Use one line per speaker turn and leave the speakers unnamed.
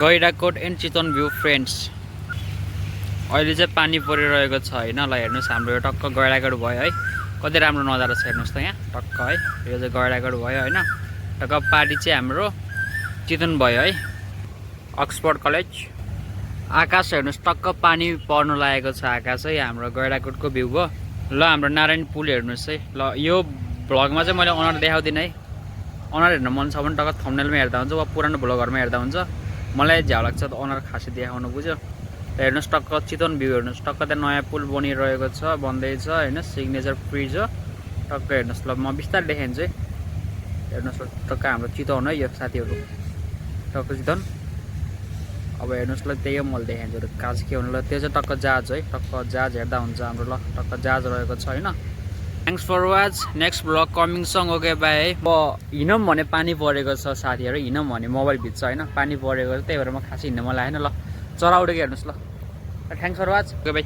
Gaindakot and Chitwan view friends अहिले चाहिँ पानी परिरहेको छ हैन ल हेर्नुस् हाम्रो यो टक्क गैडाकोट भयो है कति राम्रो नजारा छ हेर्नुस् त यहाँ टक्क है यो चाहिँ गैडाकोट भयो हैन टक्क पार्टी चाहिँ हाम्रो चितवन भयो है अक्सफोर्ड कलेज आकाश हेर्नुस् टक्क पानी पर्न लागेको छ आकाश है हाम्रो गैडाकोटको भ्यू भयो ल हाम्रो नारायण पुल हेर्नुस् है ल यो भ्लगमा चाहिँ मैले अनर देखाउँदिनँ है अनर हेर्न मन छ भने टक्क थम्बनेलमा हेर्दा हुन्छ वा पुरानो भ्लगहरुमा हेर्दा हुन्छ मलाई झ्याउ लाग्छ त अनर खासै देखाउनु बुझ्यो हेर्नुस् टक्क चितवन भ्यू हेर्नुस् टक्क त्यहाँ नयाँ पुल बनिरहेको छ बन्दैछ हैन सिग्नेचर फ्री छ टक्क हेर्नुस् ल म बिस्तारै देखाइन्छु है हेर्नुस् टक्क हाम्रो चितवन है यो साथीहरु टक्क चितवन अब हेर्नुस् ल त्यही हो मैले देखाइन्छु काज के हुनु ल त्यो चाहिँ टक्क जहाज है टक्क जहाज हेर्दा हुन्छ हाम्रो ल टक्क जहाज रहेको छ हैन thanks for watch next vlog coming सङ ओके बाई है अब हिँडौँ भने पानी परेको छ साथीहरु हिँडौँ भने मोबाइल भिज्छ हैन पानी परेको छ त्यही भएर म खासै हिँड्न मन लागेन ल चरा उडेको हेर्नुस् ल thanks for watch okay by